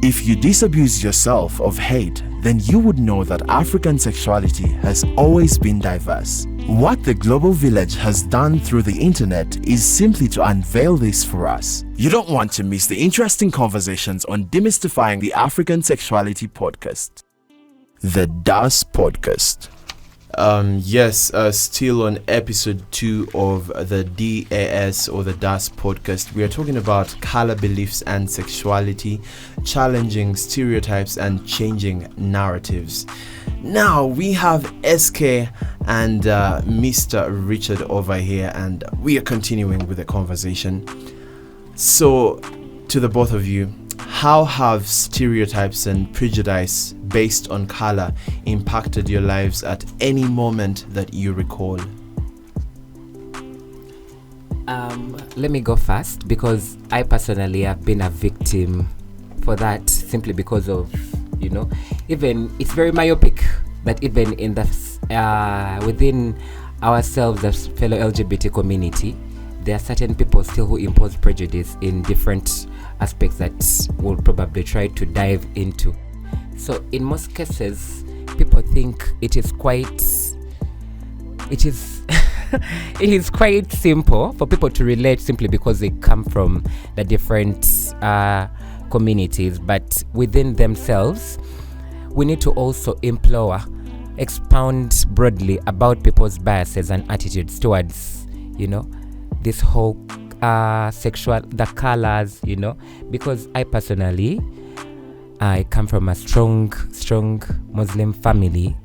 If you disabuse yourself of hate, then you would know that African sexuality has always been diverse. What the global village has done through the internet is simply to unveil this for us. You don't want to miss the interesting conversations on Demystifying the African Sexuality Podcast. The DAS Podcast. Still on episode 2 of the DAS or the DAS podcast. We are talking about color beliefs and sexuality, challenging stereotypes and changing narratives. Now we have SK and Mr. Richard over here, and we are continuing with the conversation. So, to the both of you, how have stereotypes and prejudice based on color impacted your lives at any moment that you recall? Let me go first, because I personally have been a victim for that, simply because of, even it's very myopic that even in the within ourselves as fellow LGBT community, there are certain people still who impose prejudice in different aspects that we'll probably try to dive into. So in most cases, people think it is quite simple for people to relate, simply because they come from the different communities. But within themselves, we need to also expound broadly about people's biases and attitudes towards, this whole the colors, because I personally, I come from a strong Muslim family,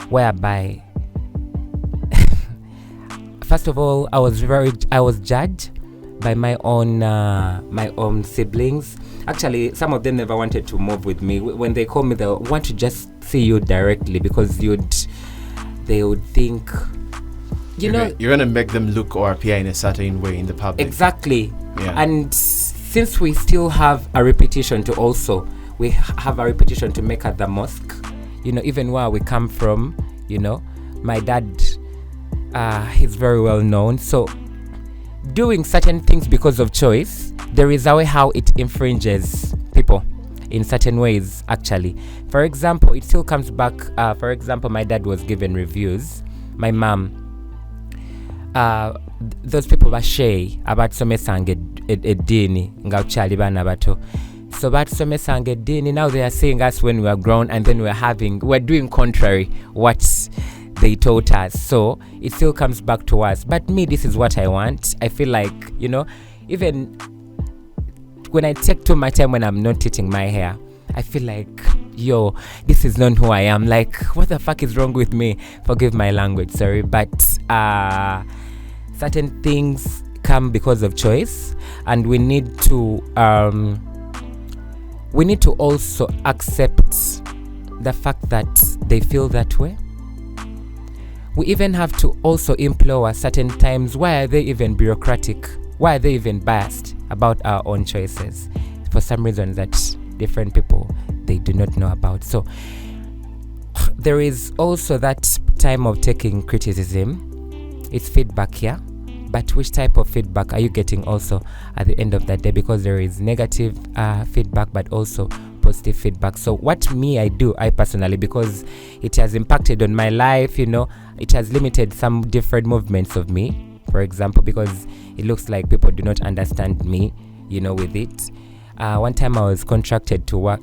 whereby first of all, I was judged by my own siblings. Actually, some of them never wanted to move with me. When they call me, they want to just see you directly, because they would think, you're gonna make them look or appear in a certain way in the public. Exactly. Yeah. And since we still have a reputation to make at the mosque, even where we come from, my dad, he's very well known. So doing certain things because of choice, there is a way how it infringes people in certain ways, actually. For example, it still comes back. For example, my dad was given reviews. My mom, those people were shy about somesange edini ngauchali bana bato. So about somesange edini, now they are saying us when we are grown, and then we're doing contrary what they taught us. So it still comes back to us. But me, this is what I want. I feel like, even when I take too much time when I'm not teaching my hair, I feel like, this is not who I am. Like, what the fuck is wrong with me? Forgive my language, sorry. But certain things come because of choice, and we need to also accept the fact that they feel that way. We even have to also implore certain times, why are they even bureaucratic? Why are they even biased about our own choices? For some reason that different people, they do not know about. So there is also that time of taking criticism. It's feedback here. But which type of feedback are you getting also at the end of that day? Because there is negative feedback, but also positive feedback. So what I personally, because it has impacted on my life, it has limited some different movements of me, for example, because it looks like people do not understand me, with it. One time I was contracted to work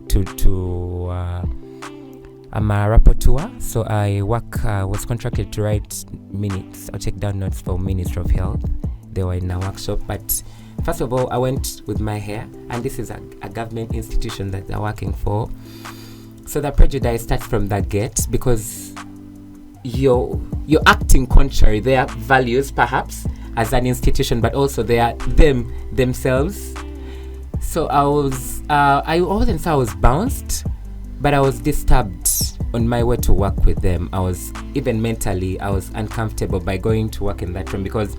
I'm a rapporteur, so I was contracted to write minutes or take down notes for Ministry of Health. They were in a workshop, but first of all, I went with my hair, and this is a government institution that they're working for. So the prejudice starts from that gate, because you're acting contrary their values, perhaps, as an institution, but also they are themselves. So I wasn't say I was bounced, but I was disturbed on my way to work with them. I was even mentally, I was uncomfortable by going to work in that room, because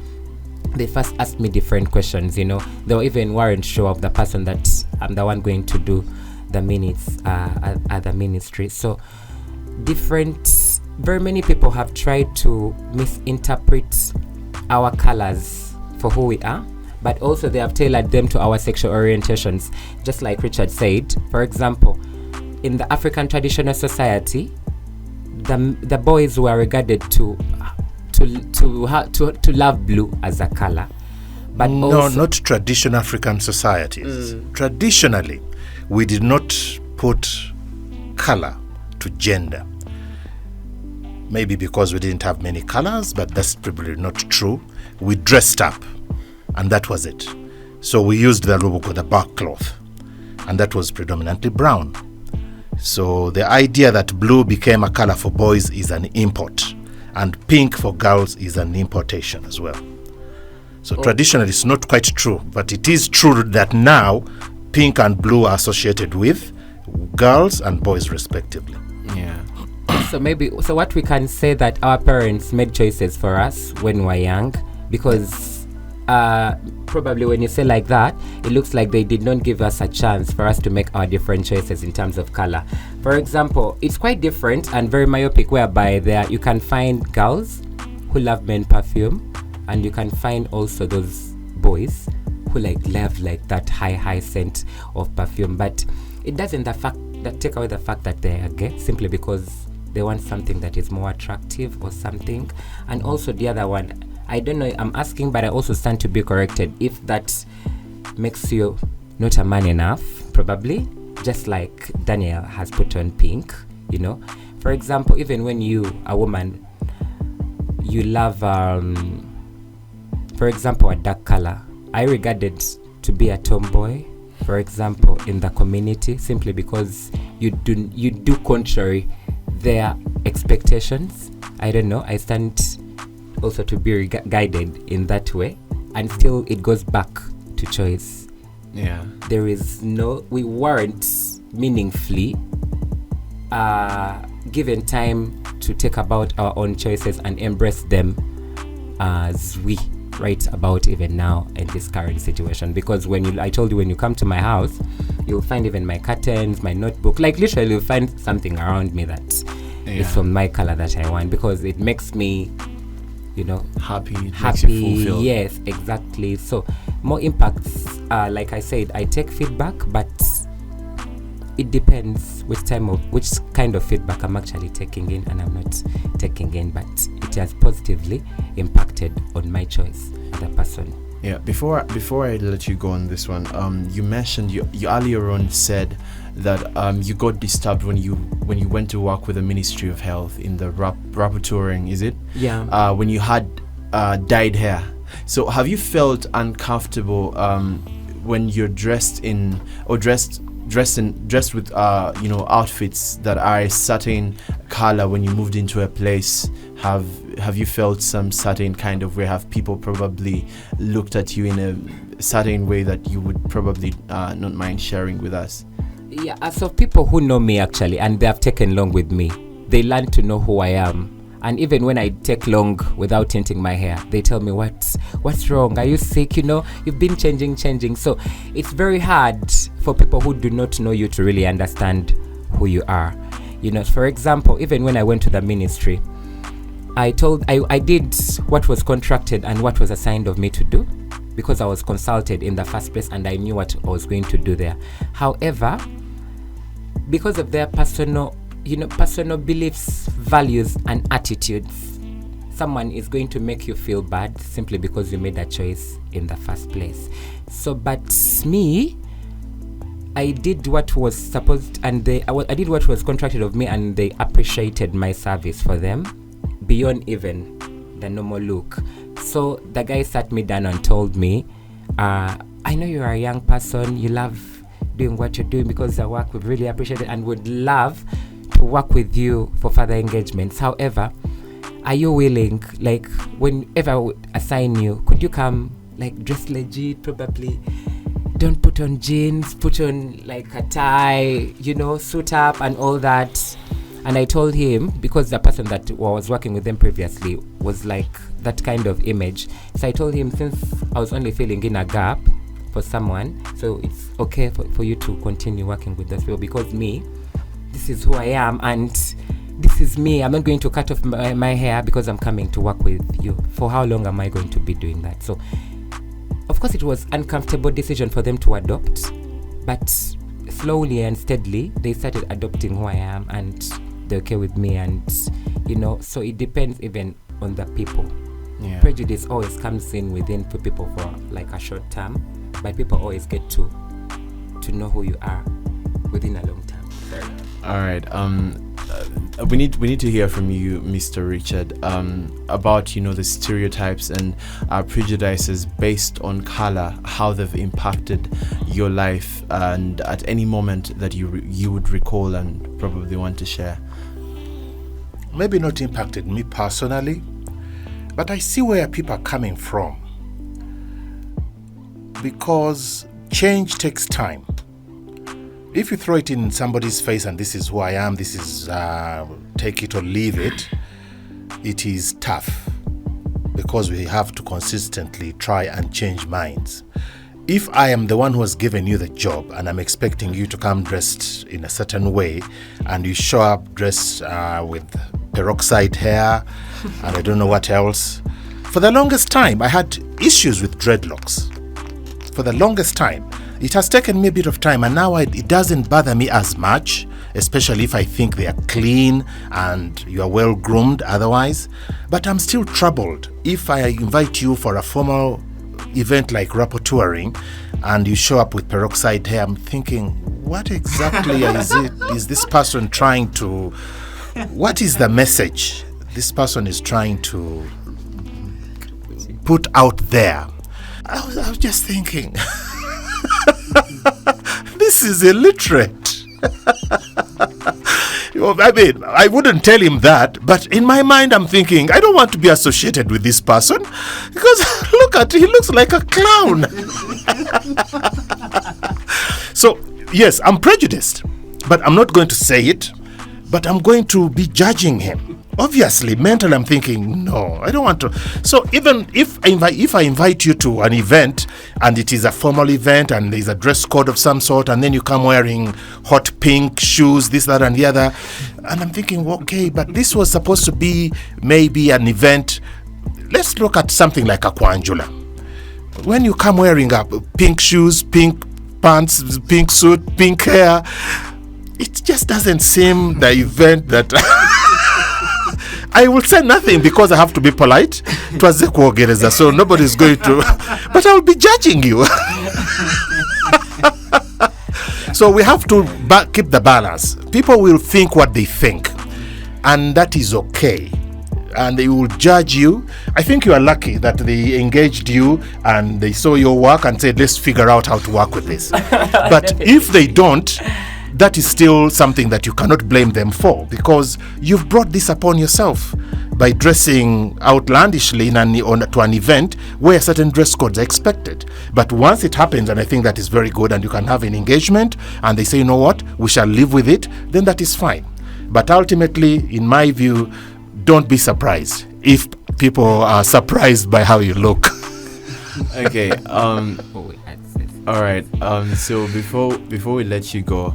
they first asked me different questions. They weren't sure of the person that I'm the one going to do the minutes at the ministry. So very many people have tried to misinterpret our colors for who we are, but also they have tailored them to our sexual orientations. Just like Richard said, for example, in the African traditional society, the boys were regarded to love blue as a color. But no, not traditional African societies. Traditionally, we did not put color to gender. Maybe because we didn't have many colors, but that's probably not true. We dressed up, and that was it. So we used the bark cloth, and that was predominantly brown. So the idea that blue became a color for boys is an import, and pink for girls is an importation as well. So traditionally, it's not quite true, but it is true that now pink and blue are associated with girls and boys respectively. Yeah. So what we can say that our parents made choices for us when we were young, because probably when you say like that, it looks like they did not give us a chance for us to make our different choices in terms of color. For example, it's quite different and very myopic, whereby there you can find girls who love men perfume, and you can find also those boys who love that high scent of perfume. But it doesn't take away the fact that they are gay simply because they want something that is more attractive or something. And also the other one, I don't know, I'm asking, but I also stand to be corrected if that makes you not a man enough, probably, just like Daniel has put on pink, For example, even when you, a woman, you love for example, a dark color, I regard it to be a tomboy, for example, in the community, simply because you do contrary their expectations. I don't know, I stand also to be guided in that way, and still it goes back to choice. Yeah. We weren't meaningfully given time to take about our own choices and embrace them as we right about even now in this current situation. Because I told you, when you come to my house, you'll find even my curtains, my notebook, literally you'll find something around me that is from my color that I want, because it makes me happy, makes you fulfilled. Yes, exactly. So more impacts, like I said, I take feedback, but it depends which kind of feedback I'm actually taking in and I'm not taking in, but it has positively impacted on my choice as a person. Yeah, before I let you go on this one, you mentioned you earlier on said that you got disturbed when you went to work with the Ministry of Health in the rapporteuring, is it? Yeah. When you had dyed hair. So have you felt uncomfortable when you're dressed with outfits that are a certain color when you moved into a place? Have you felt some certain kind of way? Have people probably looked at you in a certain way that you would probably not mind sharing with us? Yeah, as of people who know me actually, and they have taken long with me, they learn to know who I am. And even when I take long without tinting my hair, they tell me, what's wrong? Are you sick? You've been changing. So it's very hard for people who do not know you to really understand who you are. For example, even when I went to the ministry, I did what was contracted and what was assigned of me to do, because I was consulted in the first place and I knew what I was going to do there. However, because of their personal beliefs, values, and attitudes, someone is going to make you feel bad simply because you made a choice in the first place. So, but me, I did what was supposed, and I did what was contracted of me, and they appreciated my service for them beyond even the normal look. So the guy sat me down and told me, I know you're a young person, you love doing what you're doing because the work, we really appreciate it and would love to work with you for further engagements. However, are you willing, whenever I would assign you, could you come dress legit, probably don't put on jeans, put on a tie, suit up and all that. And I told him, because the person that was working with them previously was that kind of image, so I told him, since I was only filling in a gap for someone, so it's okay for you to continue working with those people, because this is who I am and this is me. I'm not going to cut off my hair because I'm coming to work with you. For how long am I going to be doing that? So of course, it was uncomfortable decision for them to adopt, but slowly and steadily, they started adopting who I am, and they're okay with me, and, so it depends even on the people. Yeah. Prejudice always comes in within for people for like a short term, but people always get to know who you are within a long term. Sorry. All right. We need to hear from you, Mr. Richard, about the stereotypes and prejudices based on color, how they've impacted your life, and at any moment that you would recall and probably want to share. Maybe not impacted me personally, but I see where people are coming from, because change takes time. If you throw it in somebody's face and this is who I am, this is take it or leave it, it is tough, because we have to consistently try and change minds. If I am the one who has given you the job and I'm expecting you to come dressed in a certain way, and you show up dressed with peroxide hair and I don't know what else. For the longest time, I had issues with dreadlocks. For the longest time. It has taken me a bit of time, and now it doesn't bother me as much, especially if I think they are clean and you are well groomed otherwise. But I'm still troubled if I invite you for a formal event like rapporteuring and you show up with peroxide hair. I'm thinking, what exactly is this person trying to... What is the message this person is trying to put out there? I was just thinking... This is illiterate. I mean, I wouldn't tell him that, but in my mind I'm thinking, I don't want to be associated with this person, because look at, he looks like a clown. So, yes, I'm prejudiced, but I'm not going to say it, but I'm going to be judging him. Obviously, mentally, I'm thinking, no, I don't want to. So even if I invite you to an event and it is a formal event and there's a dress code of some sort, and then you come wearing hot pink shoes, this, that, and the other, and I'm thinking, okay, but this was supposed to be maybe an event. Let's look at something like a Kwanjula. When you come wearing pink shoes, pink pants, pink suit, pink hair, it just doesn't seem the event that... I will say nothing because I have to be polite. So nobody's going to... But I will be judging you. So we have to keep the balance. People will think what they think, and that is okay. And they will judge you. I think you are lucky that they engaged you and they saw your work and said, let's figure out how to work with this. But if they don't, that is still something that you cannot blame them for, because you've brought this upon yourself by dressing outlandishly to an event where certain dress codes are expected. But once it happens, and I think that is very good, and you can have an engagement and they say, you know what, we shall live with it, then that is fine. But ultimately, in my view, don't be surprised if people are surprised by how you look. Okay. All right. So before we let you go,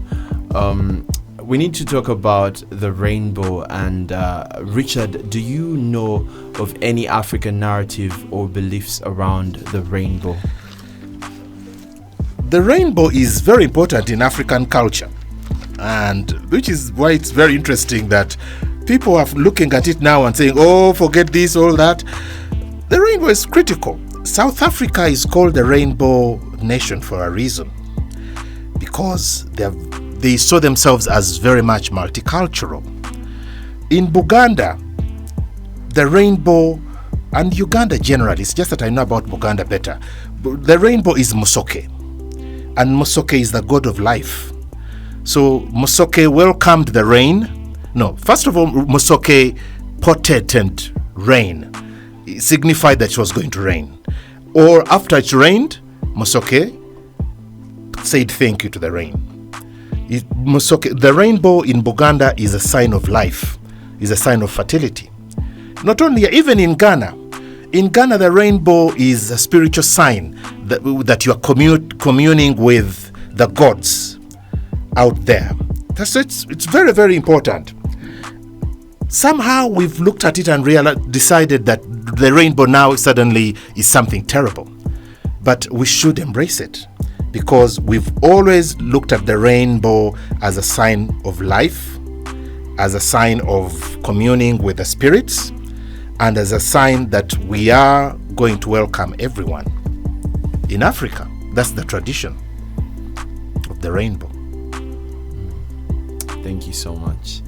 we need to talk about the rainbow. And Richard, do you know of any African narrative or beliefs around the rainbow? The rainbow is very important in African culture, and which is why it's very interesting that people are looking at it now and saying, oh, forget this, all that. The rainbow is critical. South Africa is called the rainbow nation for a reason, because they saw themselves as very much multicultural. In Buganda, the rainbow, and Uganda generally, it's just that I know about Buganda better, the rainbow is Musoke, and Musoke is the god of life. So Musoke welcomed the rain. No, first of all, Musoke portended rain. It signified that it was going to rain. Or after it rained, Musoke said thank you to the rain. The rainbow in Buganda is a sign of life, is a sign of fertility. Not only, even in Ghana. In Ghana, the rainbow is a spiritual sign that you are communing with the gods out there. So it's very, very important. Somehow we've looked at it and decided that the rainbow now suddenly is something terrible. But we should embrace it, because we've always looked at the rainbow as a sign of life, as a sign of communing with the spirits, and as a sign that we are going to welcome everyone. In Africa, that's the tradition of the rainbow. Thank you so much.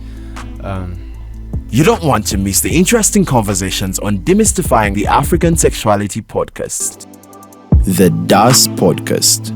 You don't want to miss the interesting conversations on Demystifying the African Sexuality Podcast. The DAS Podcast.